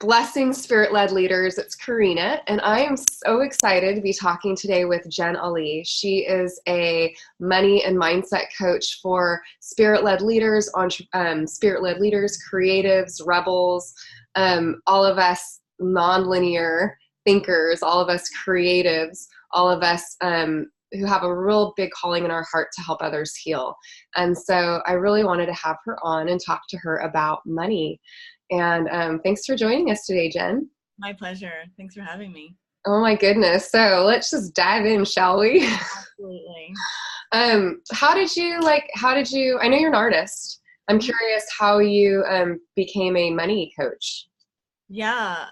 Blessing Spirit-Led Leaders. It's Karina, and I am so excited to be talking today with Jen Aly. She is a money and mindset coach for spirit-led leaders, spirit-led leaders, creatives, rebels, all of us nonlinear thinkers, all of us creatives, all of us who have a real big calling in our heart to help others heal. And so I really wanted to have her on and talk to her about money. And thanks for joining us today, Jen. My pleasure. Thanks for having me. Oh my goodness. So let's just dive in, shall we? Absolutely. How did you, I know you're an artist. I'm curious how you became a money coach. Yeah.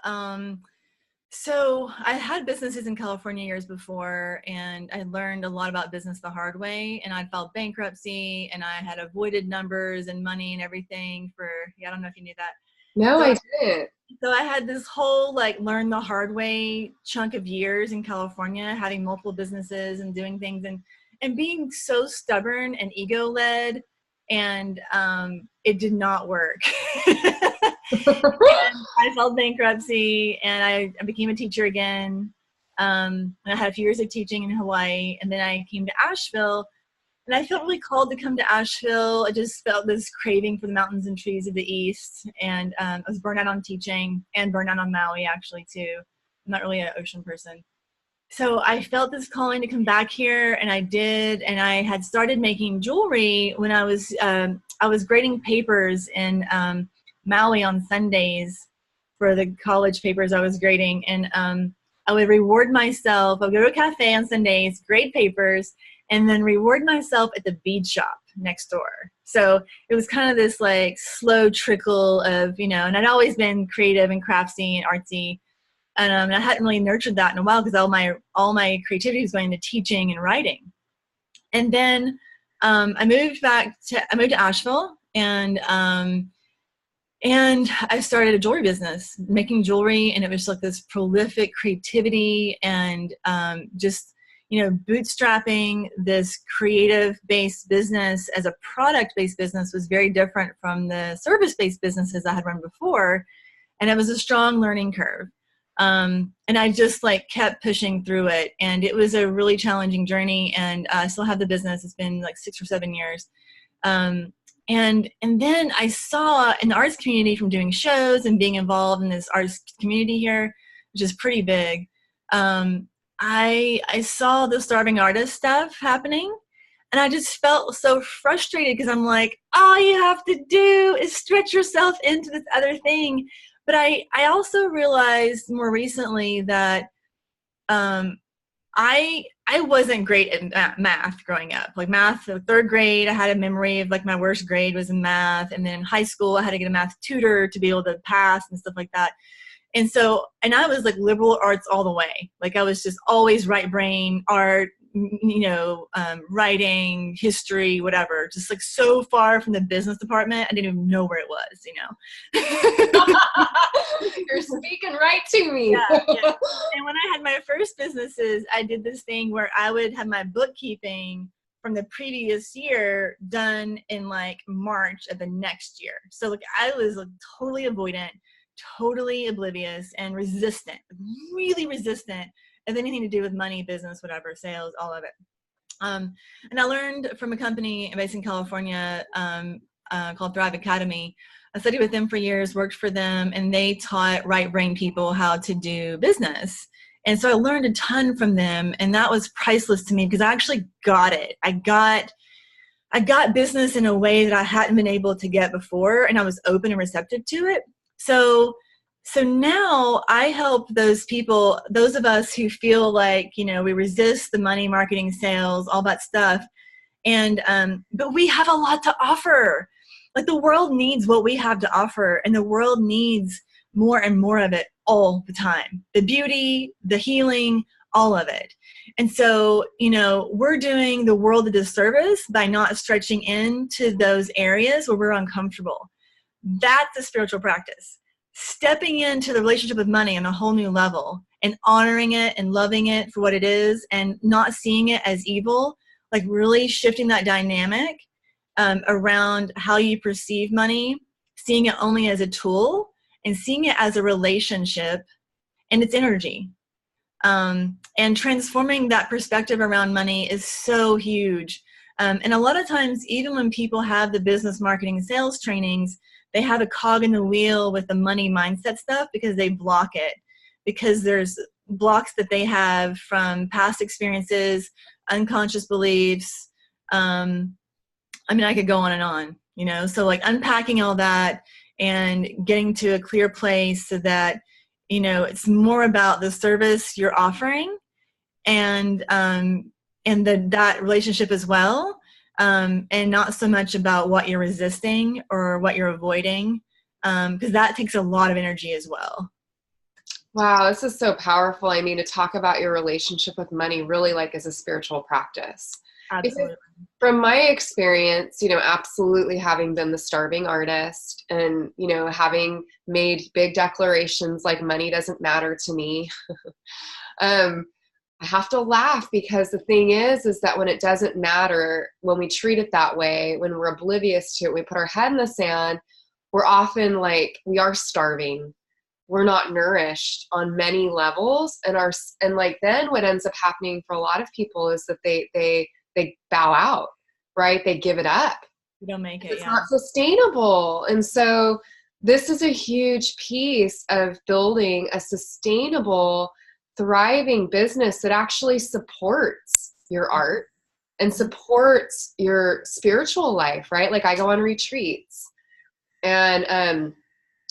So I had businesses in California years before, and I learned a lot about business the hard way, and I filed bankruptcy, and I had avoided numbers and money and everything I don't know if you knew that. No, So I didn't. So I had this whole learn the hard way chunk of years in California, having multiple businesses and doing things and being so stubborn and ego led, and it did not work. And I filed bankruptcy, and I became a teacher again. And I had a few years of teaching in Hawaii, and then I came to Asheville. And I felt really called to come to Asheville. I just felt this craving for the mountains and trees of the East. And I was burnt out on teaching and burnt out on Maui, actually, too. I'm not really an ocean person. So I felt this calling to come back here, and I did. And I had started making jewelry when I was grading papers in Maui on Sundays for the college papers I was grading. And I would reward myself. I would go to a cafe on Sundays, grade papers, and then reward myself at the bead shop next door. So it was kind of this slow trickle of, and I'd always been creative and craftsy and artsy. And I hadn't really nurtured that in a while because all my creativity was going to teaching and writing. And then I moved to Asheville, and I started a jewelry business, making jewelry, and it was this prolific creativity and just bootstrapping this creative-based business as a product-based business was very different from the service-based businesses I had run before, and it was a strong learning curve. And I just kept pushing through it, and it was a really challenging journey. And I still have the business; it's been 6 or 7 years. And then I saw in the arts community from doing shows and being involved in this arts community here, which is pretty big. I saw the starving artist stuff happening, and I just felt so frustrated because I'm all you have to do is stretch yourself into this other thing. But I also realized more recently that I wasn't great at math growing up. Math, third grade, I had a memory of my worst grade was in math. And then in high school, I had to get a math tutor to be able to pass and stuff like that. And I was liberal arts all the way. I was just always right brain, art, writing, history, whatever. Just so far from the business department, I didn't even know where it was, You're speaking right to me. Yeah. And when I had my first businesses, I did this thing where I would have my bookkeeping from the previous year done in March of the next year. So I was totally avoidant, totally oblivious, and resistant, really resistant of anything to do with money, business, whatever, sales, all of it. And I learned from a company based in California called Thrive Academy. I studied with them for years, worked for them, and they taught right brain people how to do business. And so I learned a ton from them, and that was priceless to me because I actually got it. I got business in a way that I hadn't been able to get before, and I was open and receptive to it. So now I help those people, those of us who feel we resist the money, marketing, sales, all that stuff. And, but we have a lot to offer. The world needs what we have to offer, and the world needs more and more of it all the time. The beauty, the healing, all of it. And so, we're doing the world a disservice by not stretching into those areas where we're uncomfortable. That's a spiritual practice. Stepping into the relationship with money on a whole new level and honoring it and loving it for what it is and not seeing it as evil, really shifting that dynamic around how you perceive money, seeing it only as a tool and seeing it as a relationship and its energy. And transforming that perspective around money is so huge. And a lot of times, even when people have the business marketing and sales trainings, they have a cog in the wheel with the money mindset stuff because they block it, because there's blocks that they have from past experiences, unconscious beliefs. I mean, I could go on and on, you know, so like unpacking all that and getting to a clear place so that, you know, it's more about the service you're offering and that relationship as well. And not so much about what you're resisting or what you're avoiding, because that takes a lot of energy as well. Wow, this is so powerful. I mean, to talk about your relationship with money really like as a spiritual practice. Absolutely. Because from my experience, you know, absolutely having been the starving artist and, you know, having made big declarations like money doesn't matter to me, I have to laugh because the thing is that when it doesn't matter, when we treat it that way, when we're oblivious to it, we put our head in the sand, we're often like, we are starving. We're not nourished on many levels. And like, then what ends up happening for a lot of people is that they bow out, right? They give it up. You don't make it. It's not sustainable. And so this is a huge piece of building a sustainable, thriving business that actually supports your art and supports your spiritual life, right? Like I go on retreats and,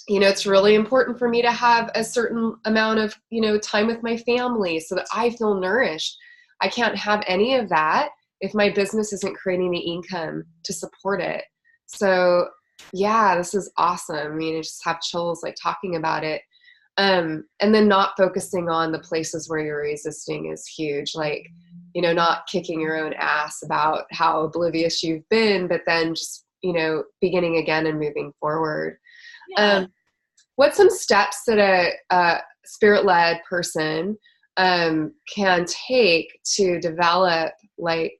you know, it's really important for me to have a certain amount of, you know, time with my family so that I feel nourished. I can't have any of that if my business isn't creating the income to support it. So yeah, this is awesome. I mean, I just have chills like talking about it. And then not focusing on the places where you're resisting is huge. Like, you know, not kicking your own ass about how oblivious you've been, but then just, you know, beginning again and moving forward. Yeah. What's some steps that a spirit-led person can take to develop like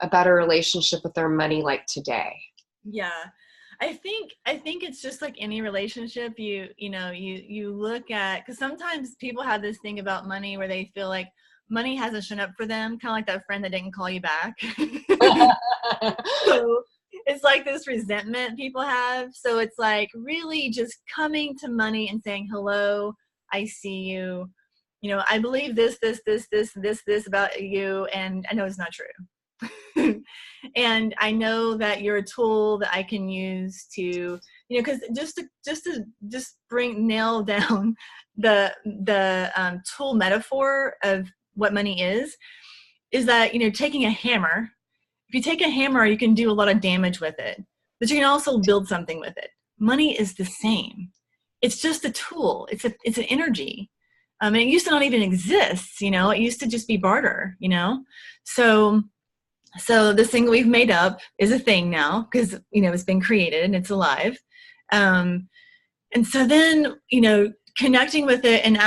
a better relationship with their money like today? Yeah. I think it's just like any relationship. You look at, because sometimes people have this thing about money where they feel like money hasn't shown up for them, kind of like that friend that didn't call you back. So it's like this resentment people have. So it's like really just coming to money and saying, hello, I see you. You know, I believe this about you, and I know it's not true. And I know that you're a tool that I can use to, you know, because just nail down the tool metaphor of what money is that, you know, taking a hammer. If you take a hammer, you can do a lot of damage with it, but you can also build something with it. Money is the same. It's just a tool. It's an energy. And it used to not even exist, you know, it used to just be barter, you know? So this thing we've made up is a thing now because, you know, it's been created and it's alive. And so then, you know, connecting with it and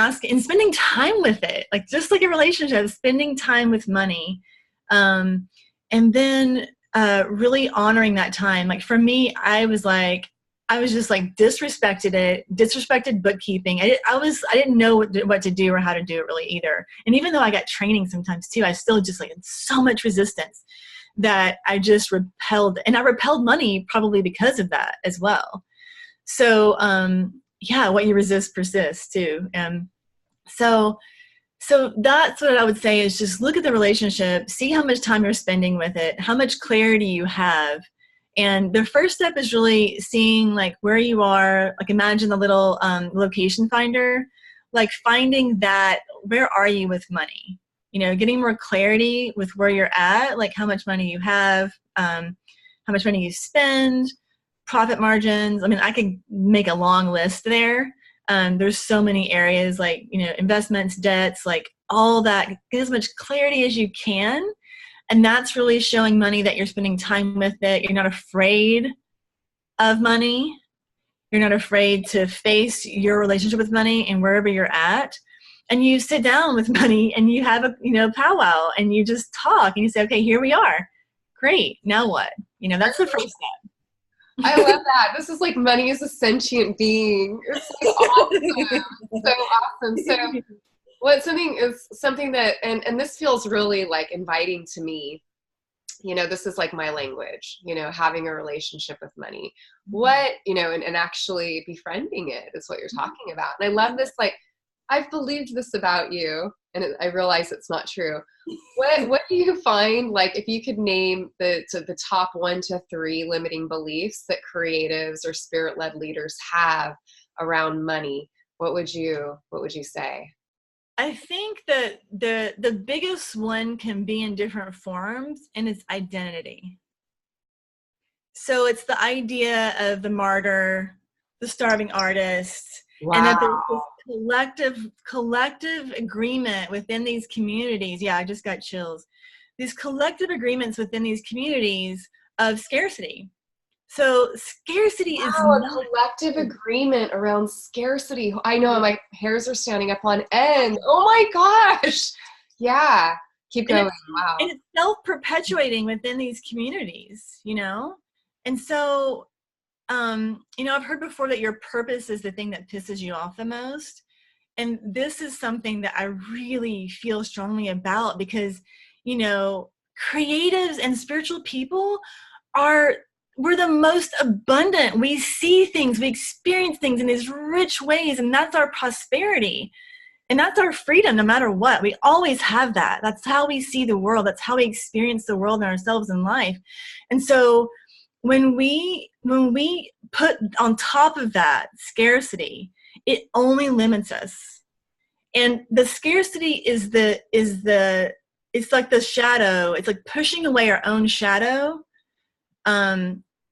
spending time with it, like just like a relationship, spending time with money. And then really honoring that time. Like for me, I was just like disrespected bookkeeping. I didn't know what to do or how to do it really either. And even though I got training sometimes too, I still just like had so much resistance that I just repelled, and I repelled money probably because of that as well. So yeah, what you resist persists too. So that's what I would say is just look at the relationship, see how much time you're spending with it, how much clarity you have. And the first step is really seeing like where you are, like imagine the little location finder, like finding that, where are you with money? You know, getting more clarity with where you're at, like how much money you have, how much money you spend, profit margins. I mean, I could make a long list there. There's so many areas like, you know, investments, debts, like all that. Get as much clarity as you can. And that's really showing money that you're spending time with it. You're not afraid of money. You're not afraid to face your relationship with money and wherever you're at. And you sit down with money and you have a, you know, powwow and you just talk and you say, okay, here we are. Great. Now what? You know, that's the first step. I love that. This is like money is a sentient being. It's like awesome. So awesome. So something that, and this feels really like inviting to me. This is like my language, having a relationship with money. What, and actually befriending it is what you're talking about. And I love this, like, I've believed this about you, and I realize it's not true. What do you find, like, if you could name the top 1 to 3 limiting beliefs that creatives or spirit-led leaders have around money, what would you say? I think that the biggest one can be in different forms, and it's identity. So it's the idea of the martyr, the starving artist, Wow. and that there's this collective agreement within these communities. Yeah, I just got chills. These collective agreements within these communities of scarcity. So scarcity is a collective agreement around scarcity. I know, my hairs are standing up on end. Oh my gosh. Yeah. Keep going. Wow. And it's self-perpetuating within these communities, And so, I've heard before that your purpose is the thing that pisses you off the most. And this is something that I really feel strongly about because, creatives and spiritual people we're the most abundant. We see things, we experience things in these rich ways, and that's our prosperity. And that's our freedom, no matter what. We always have that. That's how we see the world. That's how we experience the world and ourselves in life. And so when we put on top of that scarcity, it only limits us. And the scarcity it's like the shadow. It's like pushing away our own shadow,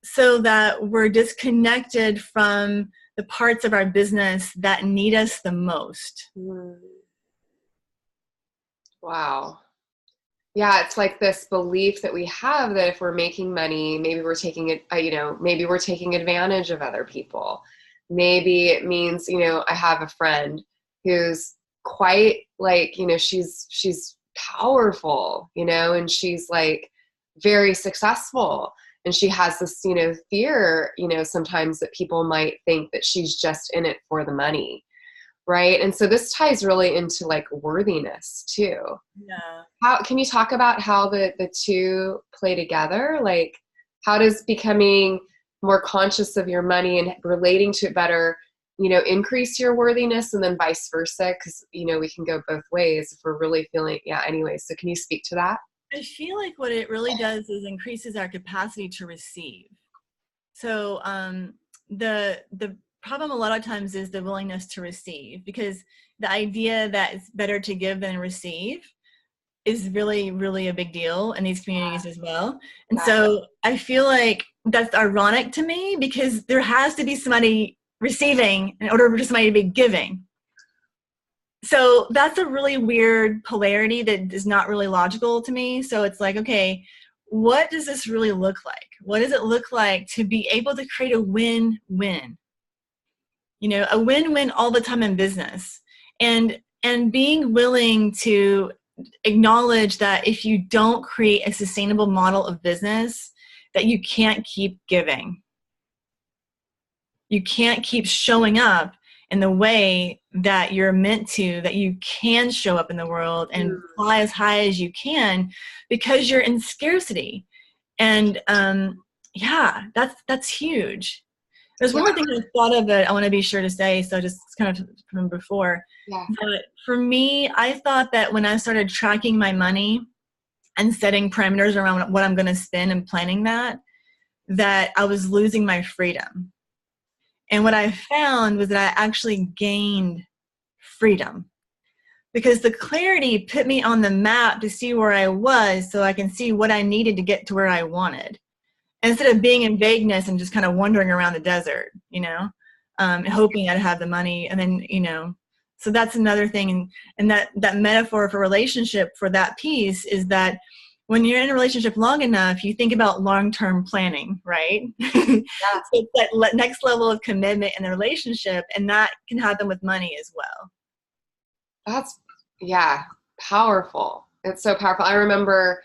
so that we're disconnected from the parts of our business that need us the most. Wow. Yeah, it's like this belief that we have that if we're making money, maybe we're taking it, maybe we're taking advantage of other people. Maybe it means, I have a friend who's quite like, she's powerful, and she's like very successful. And she has this, fear, sometimes that people might think that she's just in it for the money. Right. And so this ties really into like worthiness too. Yeah. How can you talk about how the two play together? Like, how does becoming more conscious of your money and relating to it better, increase your worthiness, and then vice versa? Because, we can go both ways if we're really feeling, anyway. So can you speak to that? I feel like what it really does is increases our capacity to receive. So the problem a lot of times is the willingness to receive, because the idea that it's better to give than receive is really, really a big deal in these communities as well. And so I feel like that's ironic to me, because there has to be somebody receiving in order for somebody to be giving. So that's a really weird polarity that is not really logical to me. So it's like, okay, what does this really look like? What does it look like to be able to create a win-win? A win-win all the time in business. And being willing to acknowledge that if you don't create a sustainable model of business, that you can't keep giving. You can't keep showing up in the way that you're meant to, that you can show up in the world and fly as high as you can, because you're in scarcity. And that's huge. There's one more thing I thought of that I want to be sure to say, so just kind of from before. Yeah. But for me, I thought that when I started tracking my money and setting parameters around what I'm going to spend and planning that I was losing my freedom. And what I found was that I actually gained freedom, because the clarity put me on the map to see where I was, so I can see what I needed to get to where I wanted, instead of being in vagueness and just kind of wandering around the desert, hoping I'd have the money. And then, so that's another thing. And that metaphor for relationship for that piece is that when you're in a relationship long enough, you think about long-term planning, right? Yeah. So it's that next level of commitment in the relationship, and that can happen with money as well. That's, powerful. It's so powerful. I remember,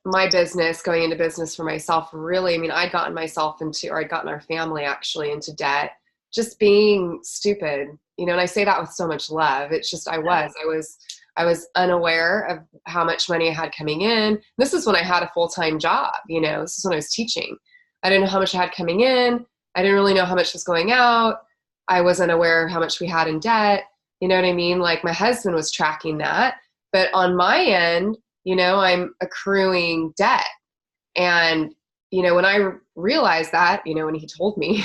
my business, going into business for myself, really, I mean, I'd gotten myself into, or I'd gotten our family actually into debt, just being stupid, and I say that with so much love. It's just, I was unaware of how much money I had coming in. This is when I had a full-time job, this is when I was teaching. I didn't know how much I had coming in. I didn't really know how much was going out. I wasn't aware of how much we had in debt. You know what I mean? Like my husband was tracking that, but on my end, I'm accruing debt. And, when I realized that, when he told me,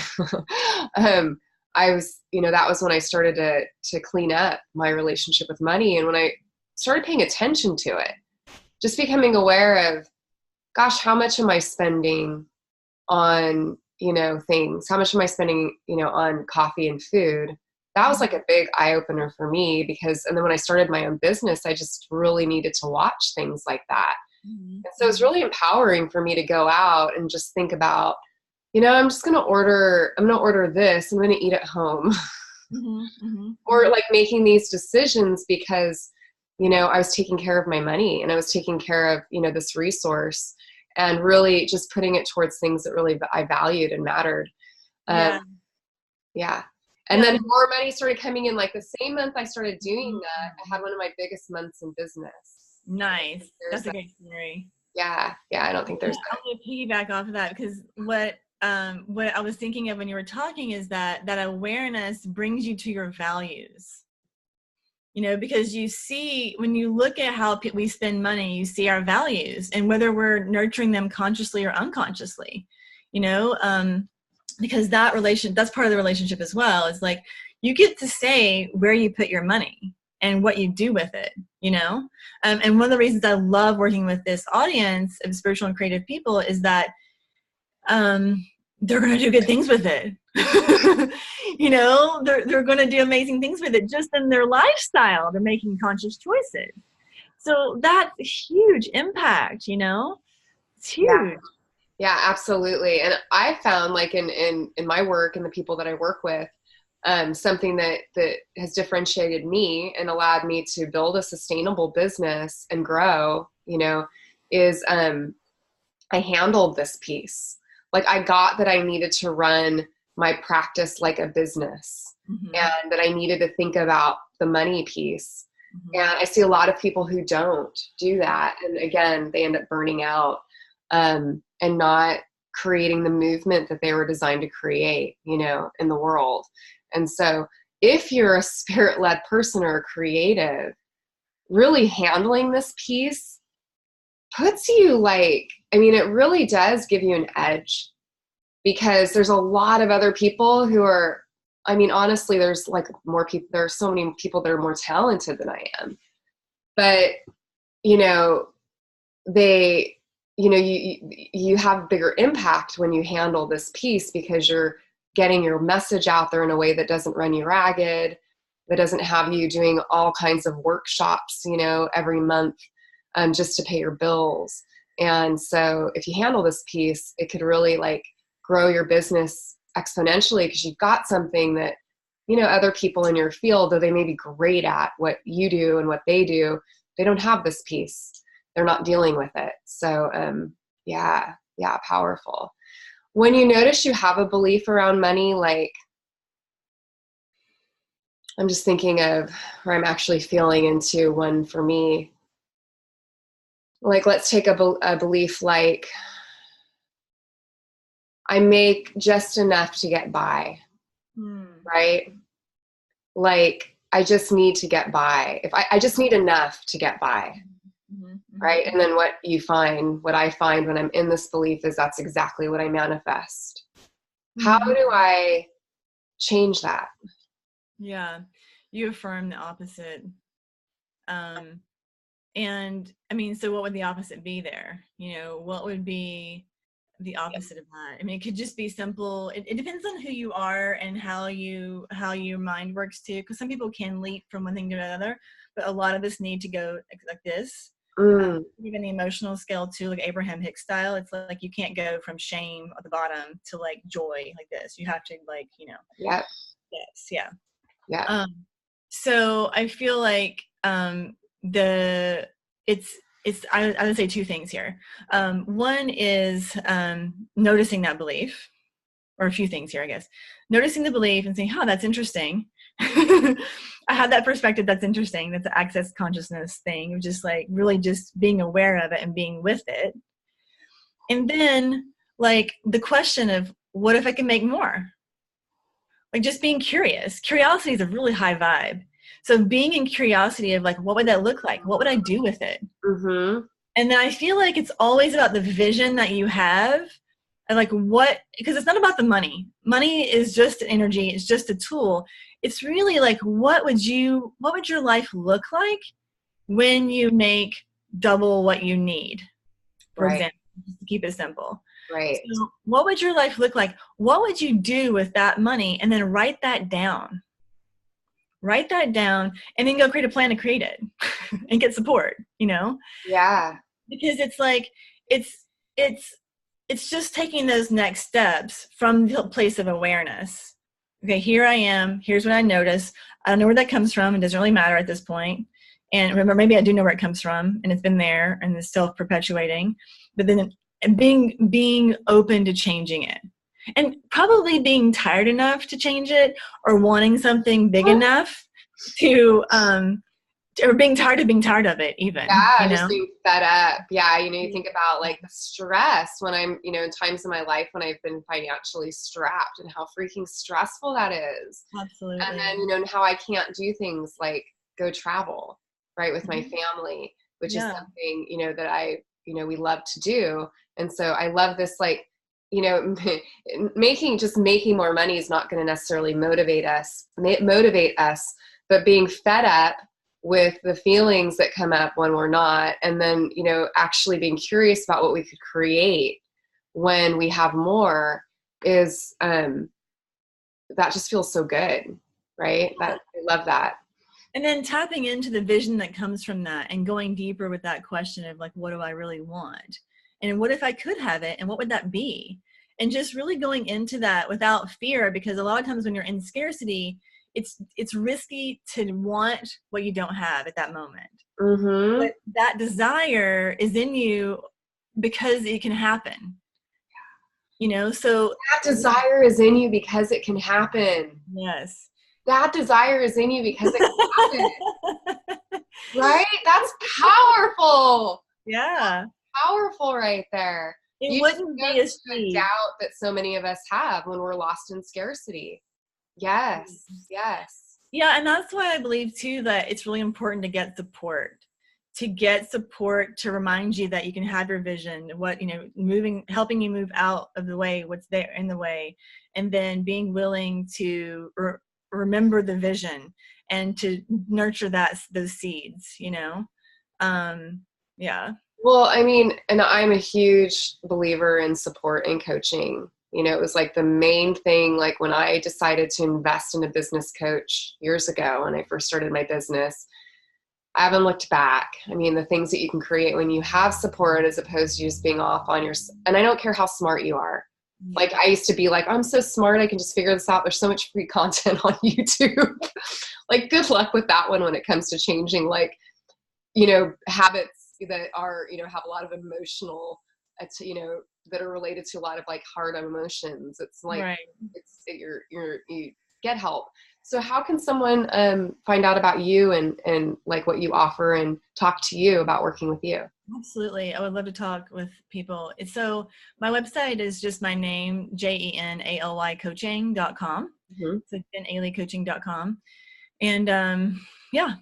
I was, that was when I started to clean up my relationship with money. And when I started paying attention to it, just becoming aware of, gosh, how much am I spending on, things? How much am I spending, on coffee and food? That was like a big eye opener for me and then when I started my own business, I just really needed to watch things like that. Mm-hmm. And so it's really empowering for me to go out and just think about, I'm going to order this. I'm going to eat at home. Mm-hmm. Mm-hmm. Or like making these decisions because, I was taking care of my money and I was taking care of, this resource and really just putting it towards things that really I valued and mattered. Yeah. Yeah. And then more money started coming in. Like the same month I started doing that, I had one of my biggest months in business. Nice. That's a great story. Yeah. I don't think there's I'm going to piggyback off of that because what I was thinking of when you were talking is that awareness brings you to your values. Because you see, when you look at how we spend money, you see our values and whether we're nurturing them consciously or unconsciously, because that's part of the relationship as well. It's like you get to say where you put your money and what you do with it, and one of the reasons I love working with this audience of spiritual and creative people is that they're going to do good things with it. They're going to do amazing things with it just in their lifestyle. They're making conscious choices. So that's a huge impact, it's huge. Yeah, absolutely. And I found like in my work and the people that I work with, something that has differentiated me and allowed me to build a sustainable business and grow, is I handled this piece. Like I got that I needed to run my practice like a business, Mm-hmm. and that I needed to think about the money piece. Mm-hmm. And I see a lot of people who don't do that. And again, they end up burning out and not creating the movement that they were designed to create, in the world. And so if you're a spirit-led person or a creative, really handling this piece puts you it really does give you an edge, because there's a lot of other people who are, honestly, there's like more people, there are so many people that are more talented than I am, but they, you have bigger impact when you handle this piece because you're getting your message out there in a way that doesn't run you ragged, that doesn't have you doing all kinds of workshops, every month just to pay your bills. And so if you handle this piece, it could really grow your business exponentially because you've got something that, other people in your field, though they may be great at what you do and what they do, they don't have this piece. They're not dealing with it. So, yeah, powerful. When you notice you have a belief around money, I'm just thinking of where I'm actually feeling into one for me. Let's take a belief like I make just enough to get by, right? I just need to get by. If I just need enough to get by. Mm-hmm. Right. And then what I find when I'm in this belief is that's exactly what I manifest. Mm-hmm. How do I change that? Yeah. You affirm the opposite. And so what would the opposite be there? What would be the opposite of that? It could just be simple. It depends on who you are and how your mind works too. Because some people can leap from one thing to another, but a lot of us need to go like this. Even the emotional scale too, like Abraham Hicks style. It's like you can't go from shame at the bottom to joy like this. You have to Yep. Yes. Yeah. Yeah. So I feel like it's I would say two things here. One is noticing that belief, or a few things here, I guess. Noticing the belief and saying, oh, that's interesting. I had that perspective. That's interesting. That's the access consciousness thing of just like really just being aware of it and being with it. And then like the question of what if I can make more? Like just being curious. Curiosity is a really high vibe. So being in curiosity of like, what would that look like? What would I do with it? Mm-hmm. And then I feel like it's always about the vision that you have and like what, because it's not about the money. Money is just energy. It's just a tool. It's really like, what would your life look like when you make double what you need, for Right. example, just to keep it simple. Right. So what would your life look like? What would you do with that money? And then write that down. Write that down and then go create a plan to create it and get support, you know? Yeah. Because it's like, it's just taking those next steps from the place of awareness. Okay, here I am. Here's what I notice. I don't know where that comes from. It doesn't really matter at this point. And remember, maybe I do know where it comes from and it's been there and it's self-perpetuating. But then being open to changing it. And probably being tired enough to change it or wanting something big enough to or being tired of it even. Yeah, you know? just being fed up. Yeah, you think about like the stress when I'm, in times in my life when I've been financially strapped and how freaking stressful that is. Absolutely. And then, and how I can't do things like go travel, right, with my family, which is something, that I, we love to do. And so I love this, like, making more money is not going to necessarily motivate us, but being fed up with the feelings that come up when we're not, and then, actually being curious about what we could create when we have more is, that just feels so good, right? I love that. And then tapping into the vision that comes from that and going deeper with that question of like, what do I really want? And what if I could have it? And what would that be? And just really going into that without fear, because a lot of times when you're in scarcity, it's risky to want what you don't have at that moment. Mm-hmm. But that desire is in you because it can happen. So that desire is in you because it can happen. Yes. That desire is in you because it can happen. Right? That's powerful. Yeah. That's powerful right there. It wouldn't be a doubt that so many of us have when we're lost in scarcity. Yes. Yes. Yeah. And that's why I believe too, that it's really important to get support to remind you that you can have your vision, helping you move out of the way, what's there in the way, and then being willing to remember the vision and to nurture those seeds, yeah. Well, and I'm a huge believer in support and coaching. It was like the main thing, like when I decided to invest in a business coach years ago when I first started my business, I haven't looked back. The things that you can create when you have support as opposed to just being off on and I don't care how smart you are. Yeah. Like I used to be like, I'm so smart, I can just figure this out. There's so much free content on YouTube. Like good luck with that one when it comes to changing, like, habits that are, have a lot of emotional, that are related to a lot of like hard emotions. It's like, right. You get help. So how can someone find out about you and like what you offer and talk to you about working with you? Absolutely. I would love to talk with people. So my website is just my name, JenAly coaching.com. Mm-hmm. So JenAly And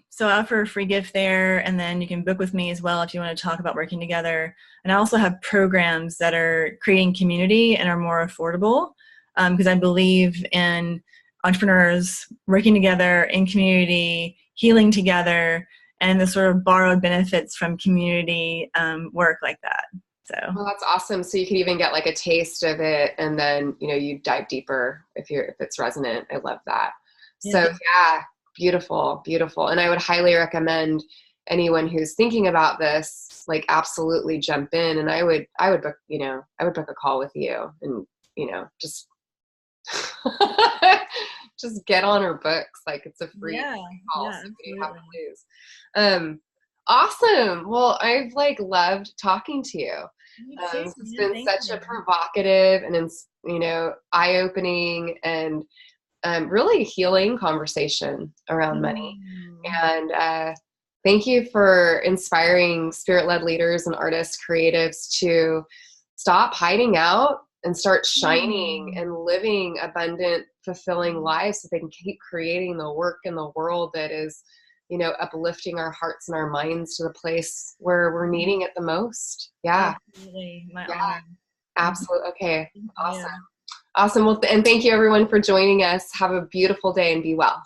so I offer a free gift there, and then you can book with me as well if you want to talk about working together. And I also have programs that are creating community and are more affordable because I believe in entrepreneurs working together in community, healing together, and the sort of borrowed benefits from community work like that. So well, that's awesome. So you could even get like a taste of it, and then you dive deeper if it's resonant. I love that. So yeah, beautiful, beautiful. And I would highly recommend anyone who's thinking about this, like absolutely jump in. And I would book, I would book a call with you, and just just get on her books. Like it's a free call, so you have to lose. Awesome. Well, I've like loved talking to you. You too, This has man. been Thank such a you. provocative and eye-opening and really healing conversation around money. Mm. And thank you for inspiring spirit-led leaders and artists, creatives to stop hiding out and start shining Mm. and living abundant, fulfilling lives so they can keep creating the work in the world that is, uplifting our hearts and our minds to the place where we're needing it the most. Yeah. Absolutely. My Yeah. honor. Mhm. Absolutely. Okay. Thank Awesome. you. Awesome. Well, and thank you everyone for joining us. Have a beautiful day and be well.